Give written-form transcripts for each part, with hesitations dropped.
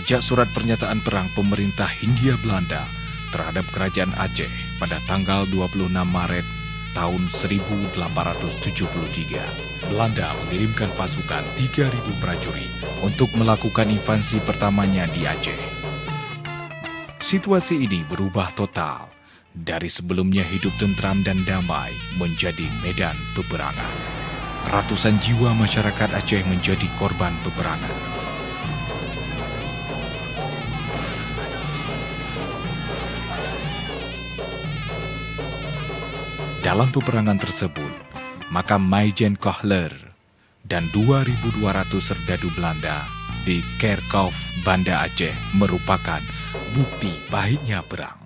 sejak surat pernyataan perang pemerintah Hindia Belanda terhadap kerajaan Aceh pada tanggal 26 Maret tahun 1873. Belanda mengirimkan pasukan 3.000 prajurit untuk melakukan invasi pertamanya di Aceh. Situasi ini berubah total. Dari sebelumnya hidup tentram dan damai menjadi medan peperangan. Ratusan jiwa masyarakat Aceh menjadi korban peperangan. Dalam peperangan tersebut, makam Maijen Kohler dan 2.200 serdadu Belanda di Kerkhof, Banda Aceh merupakan bukti pahitnya perang.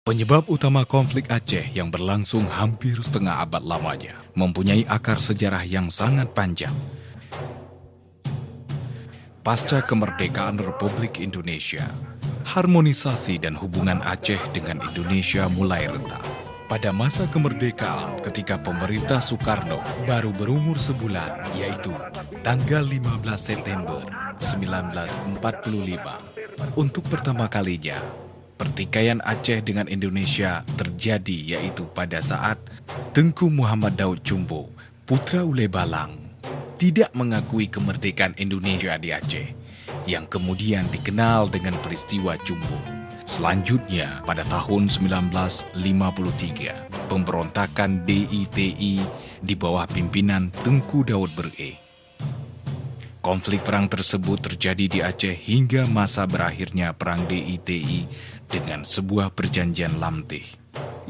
Penyebab utama konflik Aceh yang berlangsung hampir setengah abad lamanya mempunyai akar sejarah yang sangat panjang. Pasca kemerdekaan Republik Indonesia, harmonisasi dan hubungan Aceh dengan Indonesia mulai retak. Pada masa kemerdekaan ketika pemerintah Soekarno baru berumur sebulan, yaitu tanggal 15 September 1945, untuk pertama kalinya, pertikaian Aceh dengan Indonesia terjadi yaitu pada saat Tengku Muhammad Daud Chumbo, putra Ule Balang, tidak mengakui kemerdekaan Indonesia di Aceh, yang kemudian dikenal dengan peristiwa Chumbo. Selanjutnya, pada tahun 1953, pemberontakan DITI di bawah pimpinan Tengku Daud Bereh. Konflik perang tersebut terjadi di Aceh hingga masa berakhirnya perang DITI dengan sebuah perjanjian Lamtih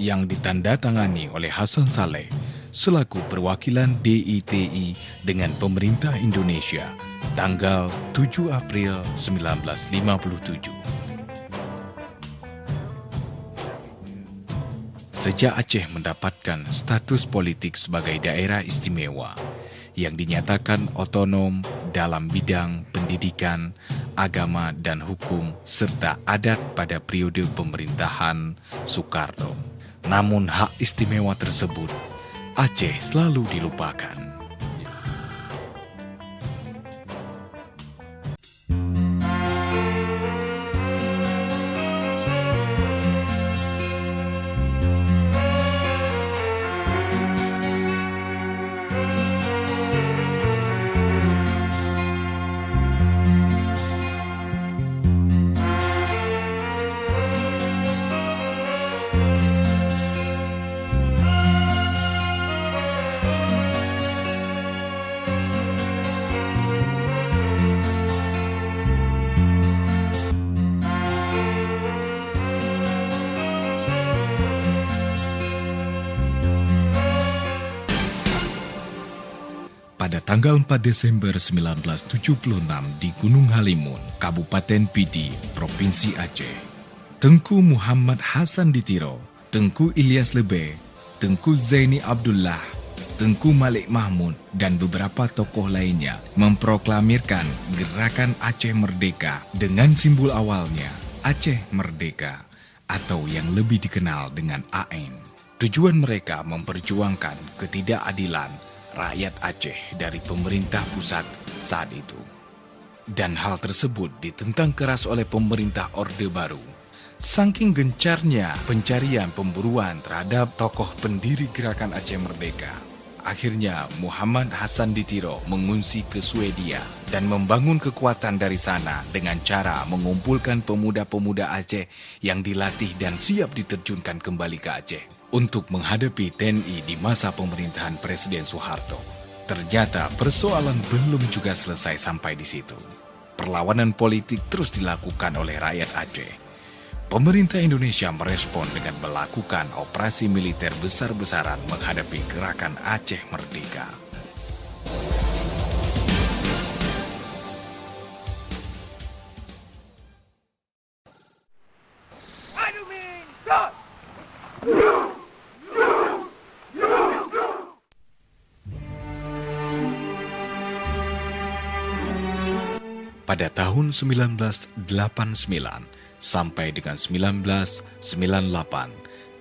yang ditandatangani oleh Hasan Saleh selaku perwakilan DITI dengan pemerintah Indonesia tanggal 7 April 1957. Sejak Aceh mendapatkan status politik sebagai daerah istimewa yang dinyatakan otonom dalam bidang pendidikan, agama, dan hukum, serta adat pada periode pemerintahan Soekarno. Namun hak istimewa tersebut, Aceh selalu dilupakan. Pada tanggal 4 Desember 1976 di Gunung Halimun, Kabupaten Pidi, Provinsi Aceh, Tengku Muhammad Hasan Ditiro, Tengku Ilyas Lebe, Tengku Zaini Abdullah, Tengku Malik Mahmud, dan beberapa tokoh lainnya memproklamirkan Gerakan Aceh Merdeka dengan simbol awalnya Aceh Merdeka atau yang lebih dikenal dengan AN. Tujuan mereka memperjuangkan ketidakadilan rakyat Aceh dari pemerintah pusat saat itu. Dan hal tersebut ditentang keras oleh pemerintah Orde Baru. Saking gencarnya pencarian pemburuan terhadap tokoh pendiri Gerakan Aceh Merdeka, akhirnya Muhammad Hasan Ditiro mengungsi ke Swedia dan membangun kekuatan dari sana dengan cara mengumpulkan pemuda-pemuda Aceh yang dilatih dan siap diterjunkan kembali ke Aceh untuk menghadapi TNI di masa pemerintahan Presiden Soeharto. Ternyata persoalan belum juga selesai sampai di situ. Perlawanan politik terus dilakukan oleh rakyat Aceh. Pemerintah Indonesia merespon dengan melakukan operasi militer besar-besaran menghadapi Gerakan Aceh Merdeka. Pada tahun 1989 sampai dengan 1998,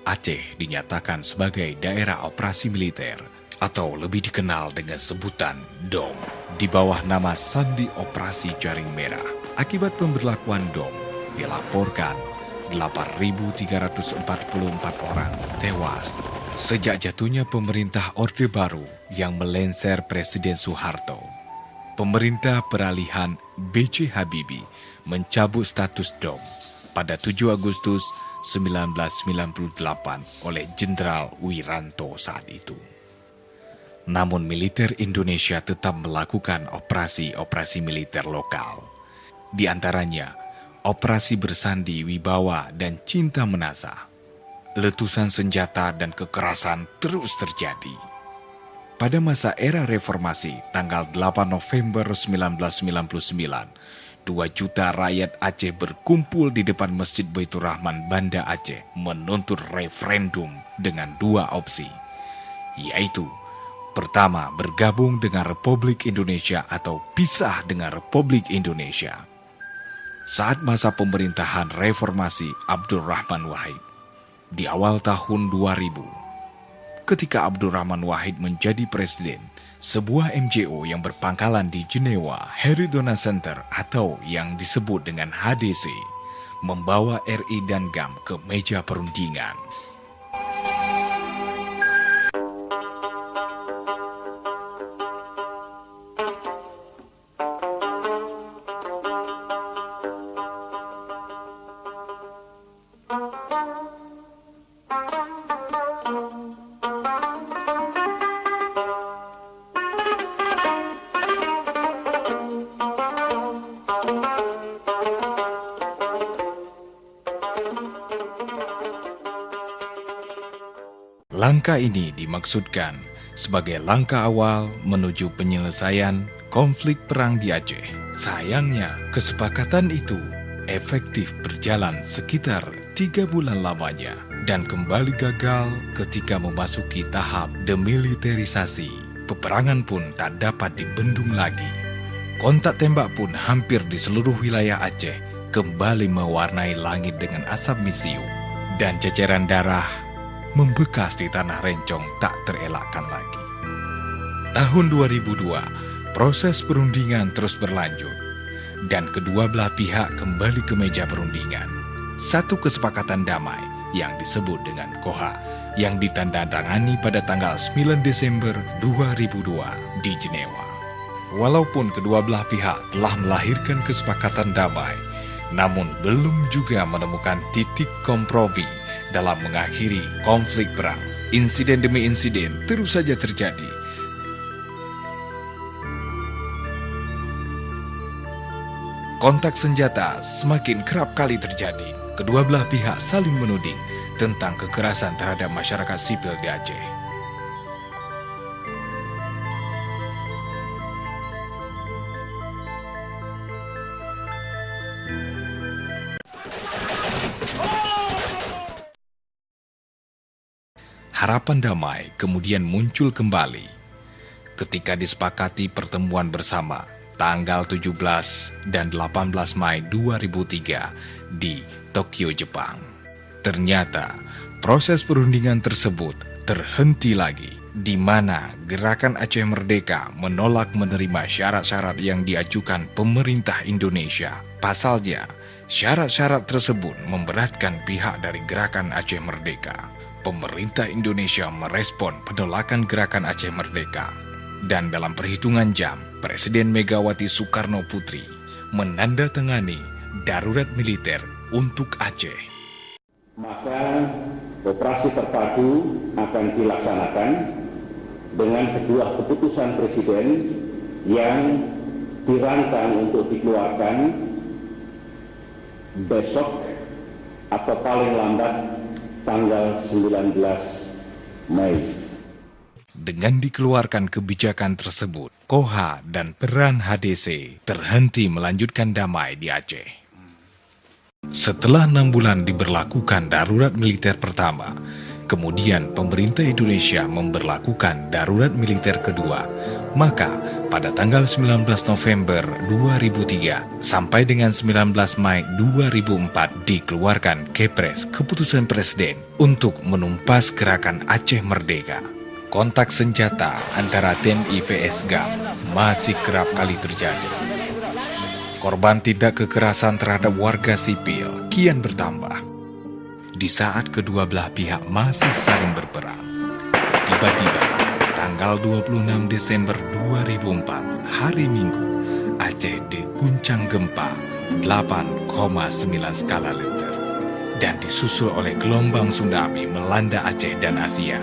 Aceh dinyatakan sebagai daerah operasi militer atau lebih dikenal dengan sebutan DOM, di bawah nama Sandi Operasi Jaring Merah. Akibat pemberlakuan DOM, dilaporkan 8.344 orang tewas sejak jatuhnya pemerintah Orde Baru yang melenser Presiden Soeharto. Pemerintah peralihan B.J. Habibie mencabut status DOM pada 7 Agustus 1998 oleh Jenderal Wiranto saat itu. Namun militer Indonesia tetap melakukan operasi-operasi militer lokal. Di antaranya, Operasi Bersandi Wibawa dan Cinta Menasah. Letusan senjata dan kekerasan terus terjadi. Pada masa era reformasi, tanggal 8 November 1999, 2 juta rakyat Aceh berkumpul di depan Masjid Baitur Rahman, Banda Aceh menuntut referendum dengan 2 opsi, yaitu pertama, bergabung dengan Republik Indonesia atau pisah dengan Republik Indonesia. Saat masa pemerintahan reformasi Abdurrahman Wahid, di awal tahun 2000, ketika Abdurrahman Wahid menjadi presiden, sebuah NGO yang berpangkalan di Jenewa, Heridona Center atau yang disebut dengan HDC, membawa RI dan GAM ke meja perundingan. Langkah ini dimaksudkan sebagai langkah awal menuju penyelesaian konflik perang di Aceh. Sayangnya, kesepakatan itu efektif berjalan sekitar 3 bulan lamanya dan kembali gagal ketika memasuki tahap demilitarisasi. Peperangan pun tak dapat dibendung lagi. Kontak tembak pun hampir di seluruh wilayah Aceh kembali mewarnai langit dengan asap misiu dan ceceran darah membekas di tanah rencong tak terelakkan lagi. Tahun 2002, proses perundingan terus berlanjut dan kedua belah pihak kembali ke meja perundingan. Satu kesepakatan damai yang disebut dengan KOHA yang ditandatangani pada tanggal 9 Desember 2002 di Jenewa. Walaupun kedua belah pihak telah melahirkan kesepakatan damai, namun belum juga menemukan titik kompromi dalam mengakhiri konflik perang. Insiden demi insiden terus saja terjadi. Kontak senjata semakin kerap kali terjadi. Kedua belah pihak saling menuding tentang kekerasan terhadap masyarakat sipil di Aceh. Harapan damai kemudian muncul kembali ketika disepakati pertemuan bersama tanggal 17 dan 18 Mei 2003 di Tokyo, Jepang. Ternyata proses perundingan tersebut terhenti lagi, di mana Gerakan Aceh Merdeka menolak menerima syarat-syarat yang diajukan pemerintah Indonesia. Pasalnya, syarat-syarat tersebut memberatkan pihak dari Gerakan Aceh Merdeka. Pemerintah Indonesia merespon penolakan Gerakan Aceh Merdeka. Dan dalam perhitungan jam, Presiden Megawati Soekarno Putri menandatangani darurat militer untuk Aceh. Maka operasi terpadu akan dilaksanakan dengan sebuah keputusan Presiden yang dirancang untuk dikeluarkan besok atau paling lambat tanggal 19 Mei. Dengan dikeluarkan kebijakan tersebut, KOHA dan peran HDC terhenti melanjutkan damai di Aceh. Setelah 6 bulan diberlakukan darurat militer pertama, kemudian pemerintah Indonesia memberlakukan darurat militer kedua. Maka pada tanggal 19 November 2003 sampai dengan 19 Mei 2004 dikeluarkan Kepres, keputusan Presiden untuk menumpas Gerakan Aceh Merdeka. Kontak senjata antara TNI vs GAM masih kerap kali terjadi. Korban tindak kekerasan terhadap warga sipil kian bertambah. Di saat kedua belah pihak masih saling berperang, tiba-tiba tanggal 26 Desember 2004, hari Minggu, Aceh diguncang gempa 8,9 skala Richter dan disusul oleh gelombang tsunami melanda Aceh dan Asia.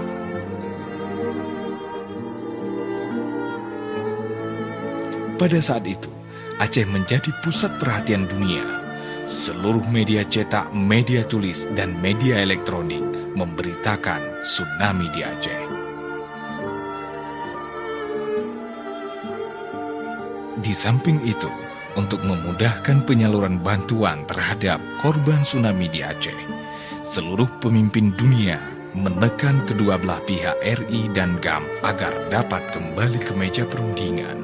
Pada saat itu, Aceh menjadi pusat perhatian dunia. Seluruh media cetak, media tulis, dan media elektronik memberitakan tsunami di Aceh. Di samping itu, untuk memudahkan penyaluran bantuan terhadap korban tsunami di Aceh, seluruh pemimpin dunia menekan kedua belah pihak RI dan GAM agar dapat kembali ke meja perundingan.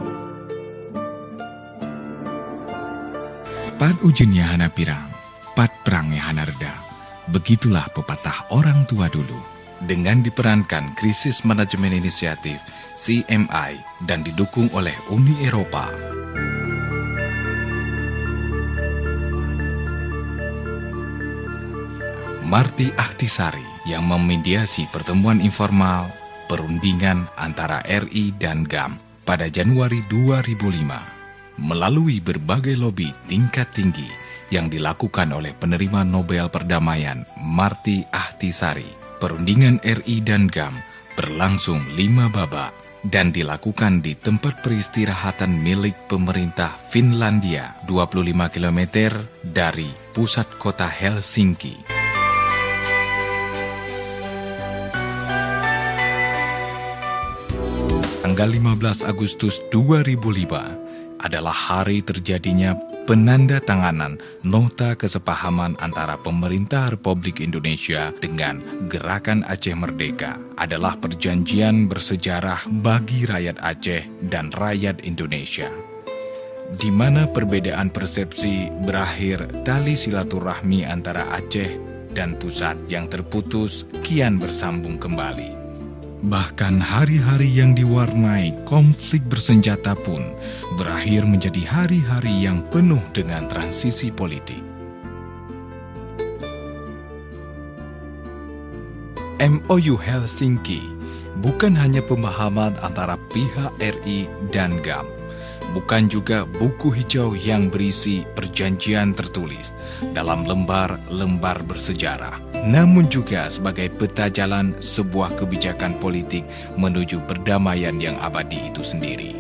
Pat ujunnya hana pirang, pat perangnya hana reda. Begitulah pepatah orang tua dulu. Dengan diperankan Krisis Manajemen Inisiatif CMI dan didukung oleh Uni Eropa. Marty Ahtisari yang memediasi pertemuan informal perundingan antara RI dan GAM pada Januari 2005. Melalui berbagai lobi tingkat tinggi yang dilakukan oleh penerima Nobel Perdamaian Marty Ahtisari, perundingan RI dan GAM berlangsung 5 babak dan dilakukan di tempat peristirahatan milik pemerintah Finlandia 25 km dari pusat kota Helsinki. Tanggal 15 Agustus 2005 adalah hari terjadinya penandatanganan nota kesepahaman antara pemerintah Republik Indonesia dengan Gerakan Aceh Merdeka. Adalah perjanjian bersejarah bagi rakyat Aceh dan rakyat Indonesia, di mana perbedaan persepsi berakhir tali silaturahmi antara Aceh dan pusat yang terputus kian bersambung kembali. Bahkan hari-hari yang diwarnai konflik bersenjata pun berakhir menjadi hari-hari yang penuh dengan transisi politik. MOU Helsinki bukan hanya pemahaman antara pihak RI dan GAM, bukan juga buku hijau yang berisi perjanjian tertulis dalam lembar-lembar bersejarah, namun juga sebagai peta jalan sebuah kebijakan politik menuju perdamaian yang abadi itu sendiri.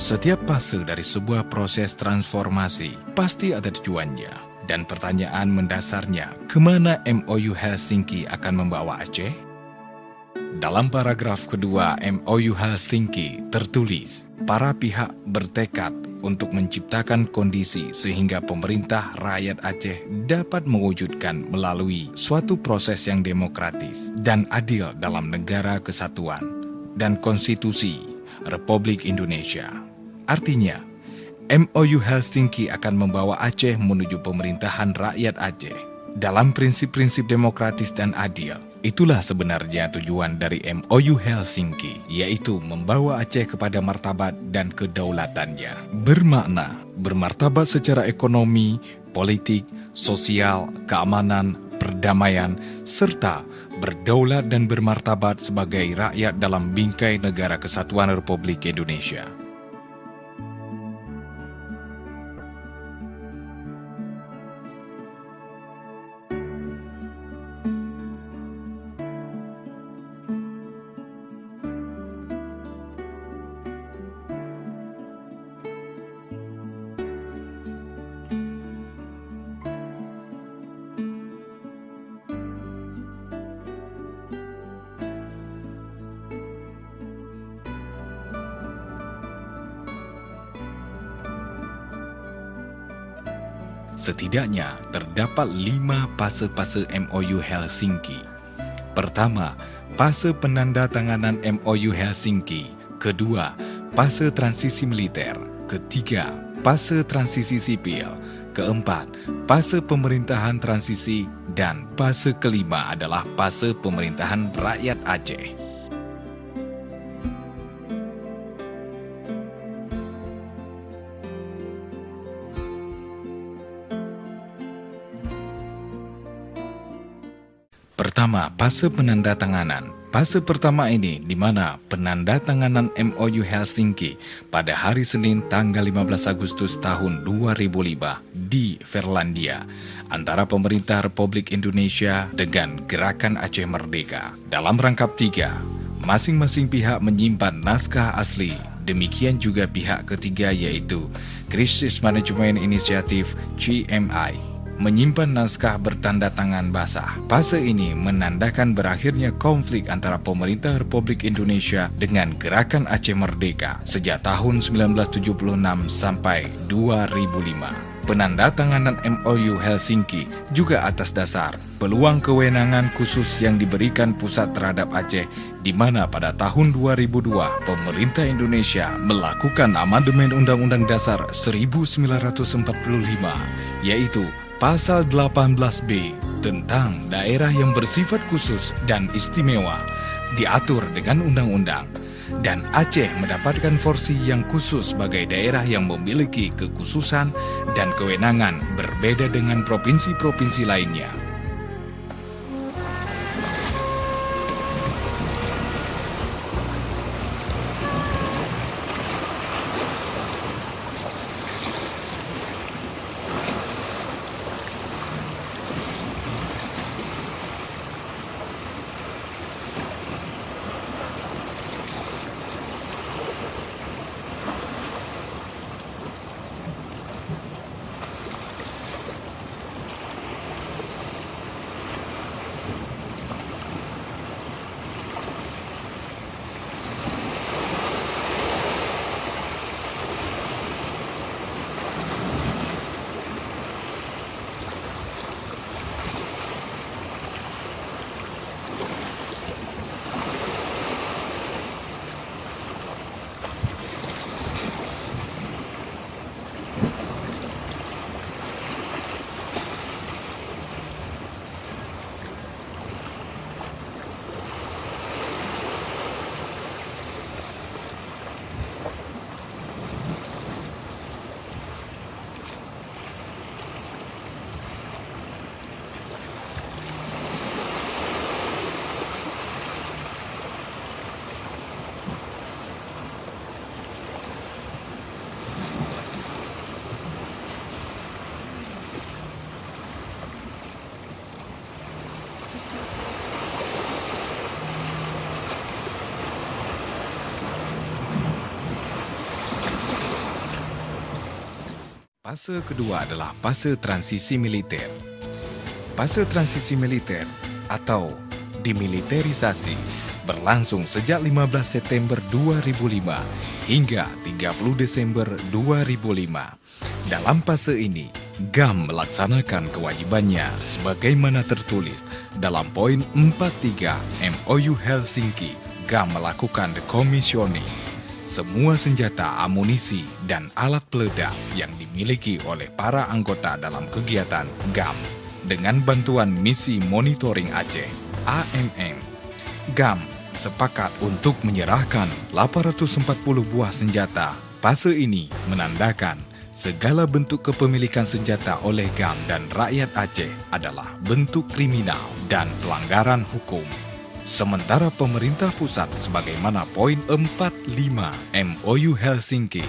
Setiap fase dari sebuah proses transformasi pasti ada tujuannya, dan pertanyaan mendasarnya, kemana MOU Helsinki akan membawa Aceh? Dalam paragraf kedua MOU Helsinki tertulis, para pihak bertekad untuk menciptakan kondisi sehingga pemerintah rakyat Aceh dapat mewujudkan melalui suatu proses yang demokratis dan adil dalam negara kesatuan dan konstitusi Republik Indonesia. Artinya, MOU Helsinki akan membawa Aceh menuju pemerintahan rakyat Aceh dalam prinsip-prinsip demokratis dan adil. Itulah sebenarnya tujuan dari MOU Helsinki, yaitu membawa Aceh kepada martabat dan kedaulatannya. Bermakna bermartabat secara ekonomi, politik, sosial, keamanan, perdamaian, serta berdaulat dan bermartabat sebagai rakyat dalam bingkai negara kesatuan Republik Indonesia. setidaknya terdapat 5 fase-fase MOU Helsinki. Pertama, fase penandatanganan MOU Helsinki. Kedua, fase transisi militer. Ketiga, fase transisi sipil. Keempat, fase pemerintahan transisi. Dan fase kelima adalah fase pemerintahan rakyat Aceh. Pertama, fase penandatanganan. Fase pertama ini di mana penandatanganan MOU Helsinki pada hari Senin tanggal 15 Agustus tahun 2005 di Finlandia antara pemerintah Republik Indonesia dengan Gerakan Aceh Merdeka. Dalam rangkap 3, masing-masing pihak menyimpan naskah asli. Demikian juga pihak ketiga yaitu Crisis Management Initiative (CMI) menyimpan naskah bertanda tangan basah. Fase ini menandakan berakhirnya konflik antara pemerintah Republik Indonesia dengan Gerakan Aceh Merdeka sejak tahun 1976 sampai 2005. Penandatanganan MOU Helsinki juga atas dasar peluang kewenangan khusus yang diberikan pusat terhadap Aceh, di mana pada tahun 2002 pemerintah Indonesia melakukan amandemen Undang-Undang Dasar 1945, yaitu Pasal 18B tentang daerah yang bersifat khusus dan istimewa diatur dengan undang-undang, dan Aceh mendapatkan porsi yang khusus sebagai daerah yang memiliki kekhususan dan kewenangan berbeda dengan provinsi-provinsi lainnya. Fase kedua adalah fase transisi militer. Fase transisi militer atau demilitarisasi berlangsung sejak 15 September 2005 hingga 30 Desember 2005. Dalam fase ini, GAM melaksanakan kewajibannya sebagaimana tertulis dalam poin 43 MOU Helsinki. GAM melakukan decommissioning semua senjata, amunisi, dan alat peledak yang dimiliki oleh para anggota dalam kegiatan GAM dengan bantuan Misi Monitoring Aceh (AMM). GAM sepakat untuk menyerahkan 840 buah senjata. Fase ini menandakan segala bentuk kepemilikan senjata oleh GAM dan rakyat Aceh adalah bentuk kriminal dan pelanggaran hukum. Sementara pemerintah pusat sebagaimana poin 45 MOU Helsinki,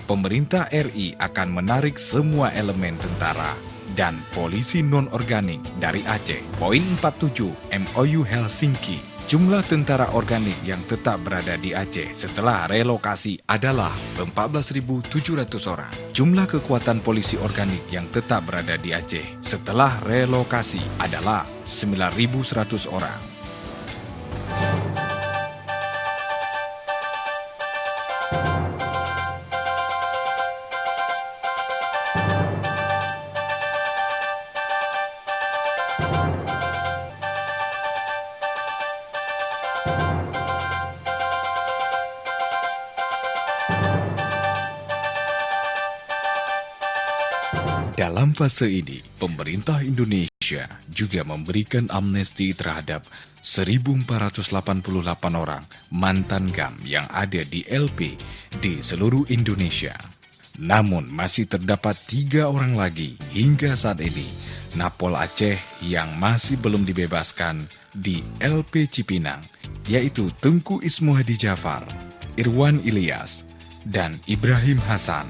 pemerintah RI akan menarik semua elemen tentara dan polisi non-organik dari Aceh. Poin 47 MOU Helsinki, jumlah tentara organik yang tetap berada di Aceh setelah relokasi adalah 14.700 orang. Jumlah kekuatan polisi organik yang tetap berada di Aceh setelah relokasi adalah 9.100 orang. Dalam fase ini, pemerintah Indonesia juga memberikan amnesti terhadap 1.488 orang mantan GAM yang ada di LP di seluruh Indonesia. Namun masih terdapat 3 orang lagi hingga saat ini Napol Aceh yang masih belum dibebaskan di LP Cipinang, yaitu Tengku Ismu Hadi Jafar, Irwan Ilyas, dan Ibrahim Hasan.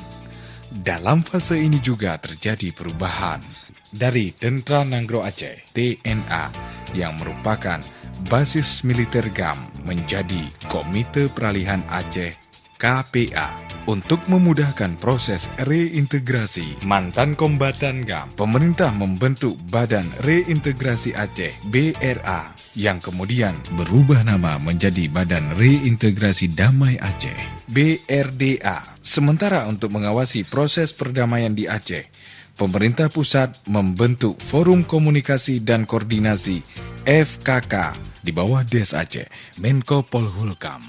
Dalam fase ini juga terjadi perubahan dari Tentara Nanggro Aceh (TNA) yang merupakan basis militer GAM menjadi Komite Peralihan Aceh (KPA). Untuk memudahkan proses reintegrasi mantan kombatan GAM, pemerintah membentuk Badan Reintegrasi Aceh (BRA) yang kemudian berubah nama menjadi Badan Reintegrasi Damai Aceh (BRDA). Sementara untuk mengawasi proses perdamaian di Aceh, pemerintah pusat membentuk Forum Komunikasi dan Koordinasi (FKK) di bawah Des Aceh, Menko Polhukam.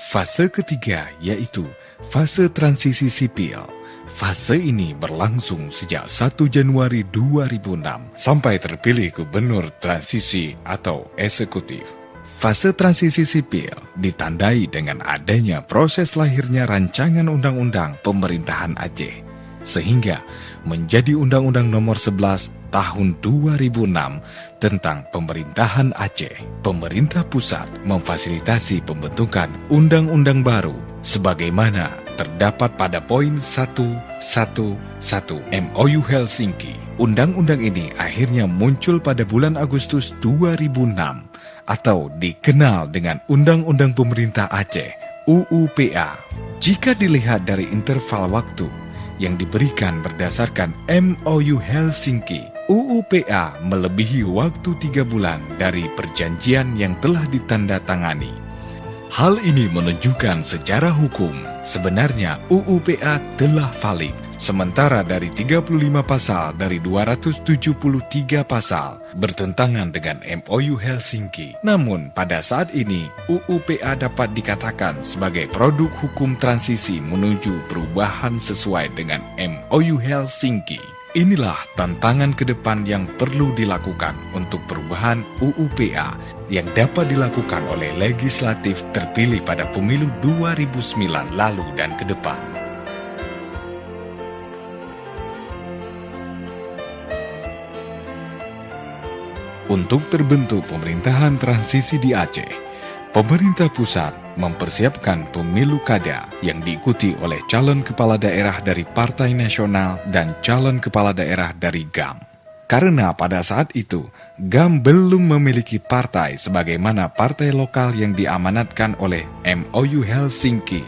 Fase ketiga yaitu fase transisi sipil. Fase ini berlangsung sejak 1 Januari 2006 sampai terpilih gubernur transisi atau eksekutif. Fase transisi sipil ditandai dengan adanya proses lahirnya rancangan undang-undang pemerintahan Aceh, sehingga menjadi Undang-Undang Nomor 11 Tahun 2006 tentang Pemerintahan Aceh. Pemerintah pusat memfasilitasi pembentukan undang-undang baru sebagaimana terdapat pada poin 111 MOU Helsinki. Undang-undang ini akhirnya muncul pada bulan Agustus 2006 atau dikenal dengan Undang-Undang Pemerintah Aceh (UUPA). Jika dilihat dari interval waktu yang diberikan berdasarkan MOU Helsinki, UUPA melebihi waktu 3 bulan dari perjanjian yang telah ditandatangani. Hal ini menunjukkan secara hukum sebenarnya UUPA telah valid. Sementara dari 35 pasal dari 273 pasal bertentangan dengan MOU Helsinki. Namun pada saat ini UUPA dapat dikatakan sebagai produk hukum transisi menuju perubahan sesuai dengan MOU Helsinki. Inilah tantangan ke depan yang perlu dilakukan untuk perubahan UUPA yang dapat dilakukan oleh legislatif terpilih pada pemilu 2009 lalu dan ke depan. Untuk terbentuk pemerintahan transisi di Aceh, pemerintah pusat mempersiapkan pemilu kada yang diikuti oleh calon kepala daerah dari Partai Nasional dan calon kepala daerah dari GAM. Karena pada saat itu, GAM belum memiliki partai sebagaimana partai lokal yang diamanatkan oleh MOU Helsinki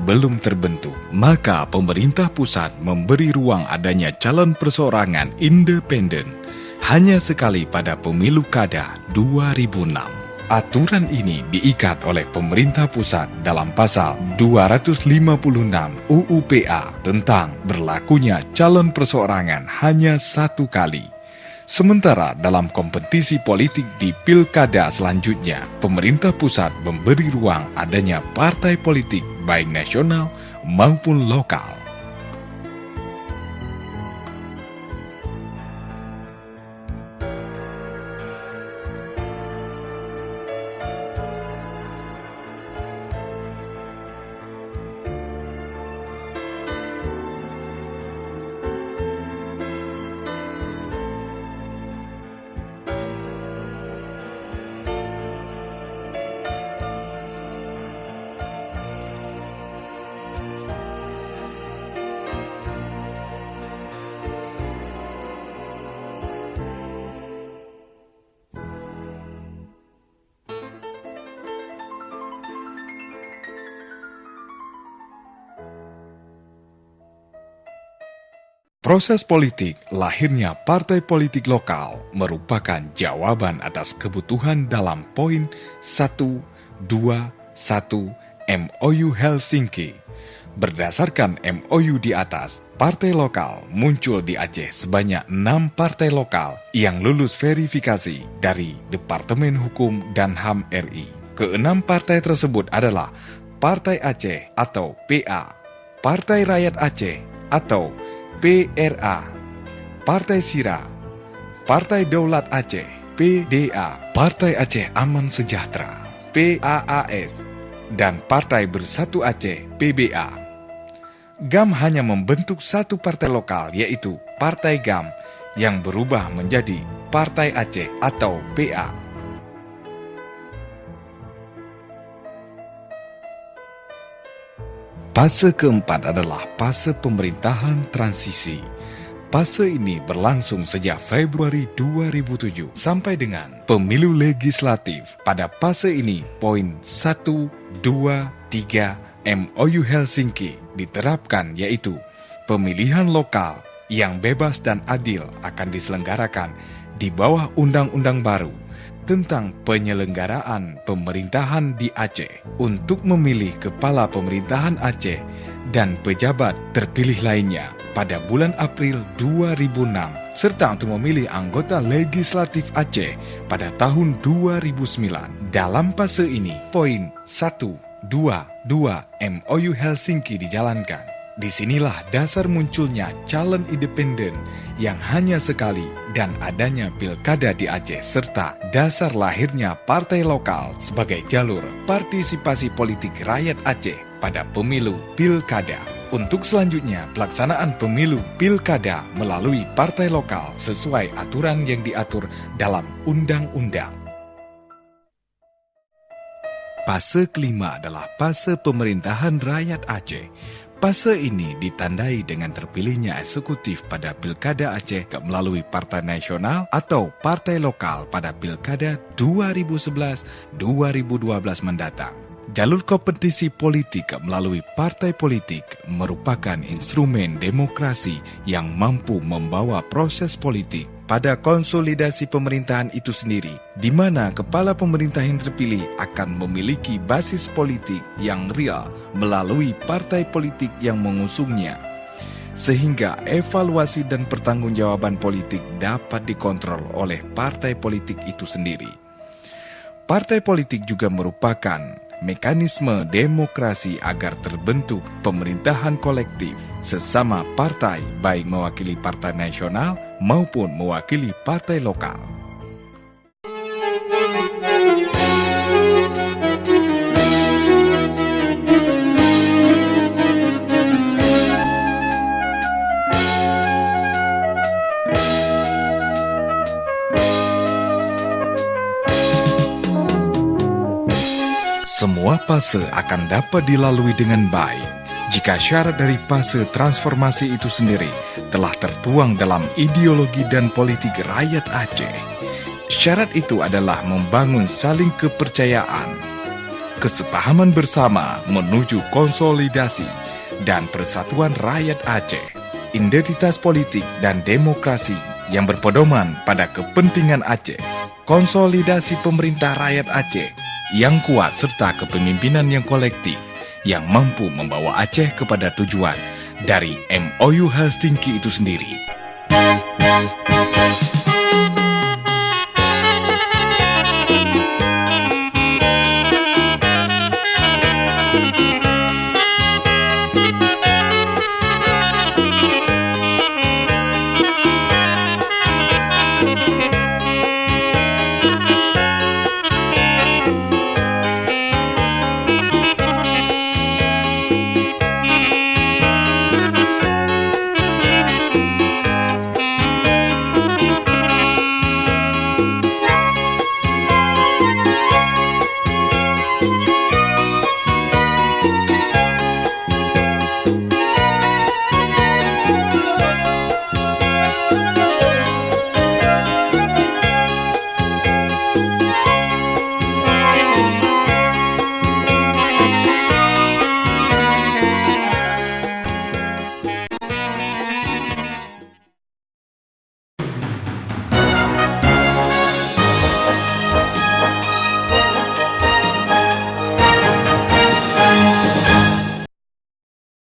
belum terbentuk, maka pemerintah pusat memberi ruang adanya calon perseorangan independen hanya sekali pada pemilu kada 2006. Aturan ini diikat oleh pemerintah pusat dalam pasal 256 UUPA tentang berlakunya calon perseorangan hanya 1 kali. Sementara dalam kompetisi politik di pilkada selanjutnya, pemerintah pusat memberi ruang adanya partai politik baik nasional maupun lokal. Proses politik lahirnya partai politik lokal merupakan jawaban atas kebutuhan dalam poin 121 MOU Helsinki. Berdasarkan MOU di atas, partai lokal muncul di Aceh sebanyak 6 partai lokal yang lulus verifikasi dari Departemen Hukum dan HAM RI. Keenam partai tersebut adalah Partai Aceh atau PA, Partai Rakyat Aceh atau PRA, Partai Sira, Partai Daulat Aceh PDA, Partai Aceh Aman Sejahtera PAAS, dan Partai Bersatu Aceh PBA. GAM hanya membentuk satu partai lokal, yaitu Partai GAM, yang berubah menjadi Partai Aceh atau PA. Fase keempat adalah fase pemerintahan transisi. Fase ini berlangsung sejak Februari 2007 sampai dengan pemilu legislatif. Pada fase ini, poin 1, 2, 3 MOU Helsinki diterapkan, yaitu pemilihan lokal yang bebas dan adil akan diselenggarakan di bawah undang-undang baru tentang penyelenggaraan pemerintahan di Aceh untuk memilih kepala pemerintahan Aceh dan pejabat terpilih lainnya pada bulan April 2006 serta untuk memilih anggota legislatif Aceh pada tahun 2009. Dalam fase ini, poin 1, 2, 2 MOU Helsinki dijalankan. Disinilah dasar munculnya calon independen yang hanya sekali dan adanya pilkada di Aceh serta dasar lahirnya partai lokal sebagai jalur partisipasi politik rakyat Aceh pada pemilu pilkada. Untuk selanjutnya, pelaksanaan pemilu pilkada melalui partai lokal sesuai aturan yang diatur dalam undang-undang. Fase kelima adalah fase pemerintahan rakyat Aceh. Fase ini ditandai dengan terpilihnya eksekutif pada Pilkada Aceh melalui Partai Nasional atau Partai Lokal pada Pilkada 2011-2012 mendatang. Jalur kompetisi politik melalui partai politik merupakan instrumen demokrasi yang mampu membawa proses politik pada konsolidasi pemerintahan itu sendiri, di mana kepala pemerintah yang terpilih akan memiliki basis politik yang real melalui partai politik yang mengusungnya, sehingga evaluasi dan pertanggungjawaban politik dapat dikontrol oleh partai politik itu sendiri. Partai politik juga merupakan mekanisme demokrasi agar terbentuk pemerintahan kolektif sesama partai, baik mewakili partai nasional maupun mewakili partai lokal. Semua fase akan dapat dilalui dengan baik jika syarat dari fase transformasi itu sendiri telah tertuang dalam ideologi dan politik rakyat Aceh. Syarat itu adalah membangun saling kepercayaan, kesepahaman bersama menuju konsolidasi dan persatuan rakyat Aceh, identitas politik dan demokrasi yang berpedoman pada kepentingan Aceh, konsolidasi pemerintah rakyat Aceh yang kuat serta kepemimpinan yang kolektif yang mampu membawa Aceh kepada tujuan dari MOU Helsinki itu sendiri.